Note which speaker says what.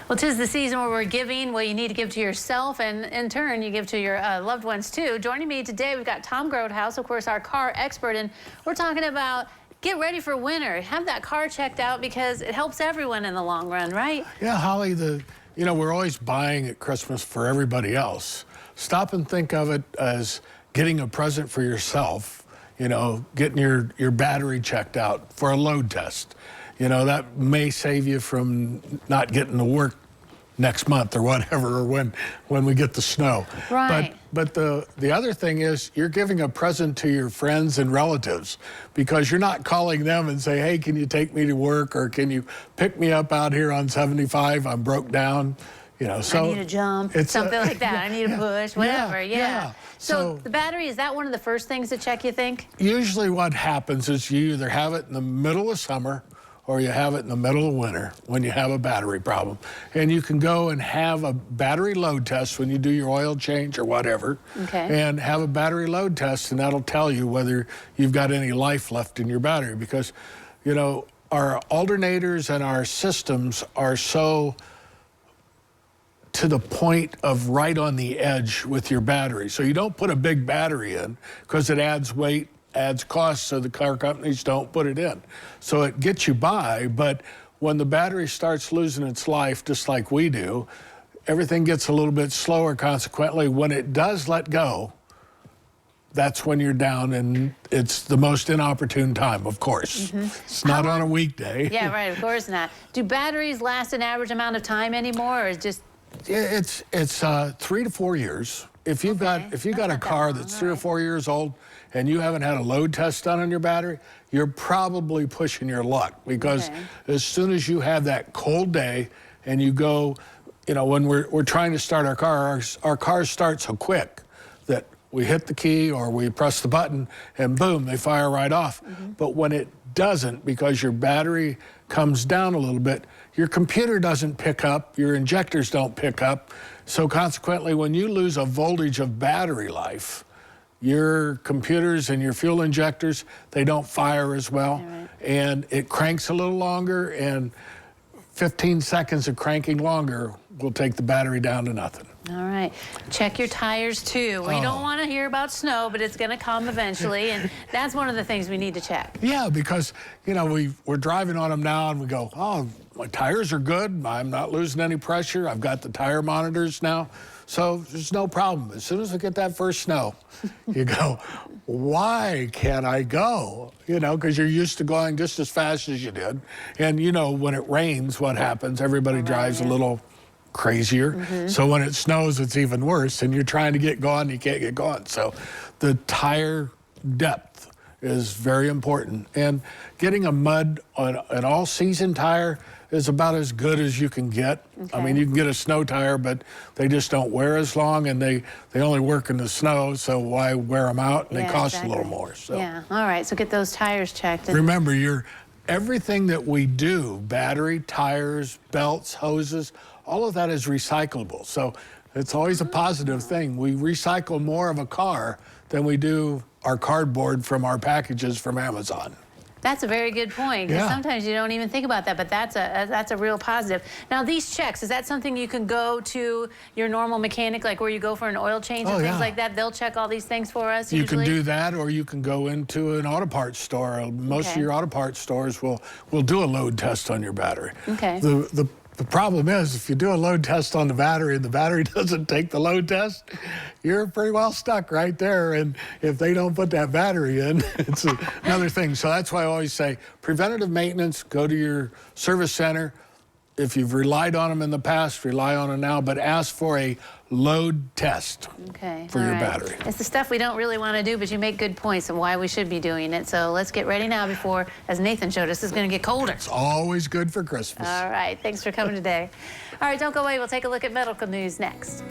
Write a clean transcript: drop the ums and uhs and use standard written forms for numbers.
Speaker 1: Well, 'tis the season where we're giving what you need to give to yourself, and in turn, you give to your loved ones too. Joining me today, we've got Tom Grothous, of course, our car expert, and we're talking about get ready for winter. Have that car checked out because it helps everyone in the long run, right?
Speaker 2: Yeah, Holly, we're always buying at Christmas for everybody else. Stop and think of it as getting a present for yourself, getting your battery checked out for a load test. That may save you from not getting to work next month or whatever, or when we get the snow.
Speaker 1: Right.
Speaker 2: But the other thing is you're giving a present to your friends and relatives, because you're not calling them and say, hey, can you take me to work, or can you pick me up out here on 75? I'm broke down. So
Speaker 1: I need a jump, something like that. I need a push, whatever. Yeah. So the battery, is that one of the first things to check, you think?
Speaker 2: Usually what happens is you either have it in the middle of summer or you have it in the middle of winter when you have a battery problem. And you can go and have a battery load test when you do your oil change or whatever.
Speaker 1: Okay.
Speaker 2: And have a battery load test, and that'll tell you whether you've got any life left in your battery. Because, our alternators and our systems are so to the point of right on the edge with your battery. So you don't put a big battery in because it adds weight, adds cost, so the car companies don't put it in. So it gets you by, but when the battery starts losing its life, just like we do, everything gets a little bit slower consequently. When it does let go, that's when you're down, and it's the most inopportune time, of course. It's not on a weekday.
Speaker 1: Yeah, right, of course not. Do batteries last an average amount of time anymore, or is just...
Speaker 2: It's 3 to 4 years. If you've got a car that's 3 or 4 years old and you haven't had a load test done on your battery, you're probably pushing your luck, because as soon as you have that cold day and you go, when we're trying to start our car starts so quick that we hit the key or we press the button and boom, they fire right off. But when it doesn't, because your battery comes down a little bit, your computer doesn't pick up, your injectors don't pick up. So consequently, when you lose a voltage of battery life, your computers and your fuel injectors, they don't fire as well.
Speaker 1: Right.
Speaker 2: And it cranks a little longer, and 15 seconds of cranking longer will take the battery down to nothing.
Speaker 1: All right. Check your tires, too. We don't want to hear about snow, but it's going to come eventually, and that's one of the things we need to check.
Speaker 2: Yeah, because, we're driving on them now, and we go, oh, my tires are good. I'm not losing any pressure. I've got the tire monitors now, so there's no problem. As soon as we get that first snow, you go, why can't I go? Because you're used to going just as fast as you did. And, when it rains, what happens? Everybody drives a little crazier. So when it snows, it's even worse, and you're trying to get going, you can't get going. So the tire depth is very important, and getting a mud on an all-season tire is about as good as you can get. I mean, you can get a snow tire, but they just don't wear as long, and they only work in the snow, so why wear them out? And they cost a little more. So
Speaker 1: yeah, all right, so get those tires checked.
Speaker 2: Remember, everything that we do, battery, tires, belts, hoses, all of that is recyclable. So it's always a positive thing. We recycle more of a car than we do our cardboard from our packages from Amazon.
Speaker 1: That's a very good point, because sometimes you don't even think about that, but that's a real positive. Now, these checks, is that something you can go to your normal mechanic, like where you go for an oil change and things like that? They'll check all these things for us usually?
Speaker 2: You can do that, or you can go into an auto parts store. Most of your auto parts stores will do a load test on your battery.
Speaker 1: Okay.
Speaker 2: The problem is, if you do a load test on the battery and the battery doesn't take the load test, you're pretty well stuck right there. And if they don't put that battery in, it's another thing. So that's why I always say preventative maintenance, go to your service center. If you've relied on them in the past, rely on them now, but ask for a load test for your battery.
Speaker 1: It's the stuff we don't really want to do, but you make good points on why we should be doing it. So let's get ready now before, as Nathan showed us, it's going to get colder.
Speaker 2: It's always good for Christmas.
Speaker 1: All right. Thanks for coming today. All right, don't go away. We'll take a look at medical news next.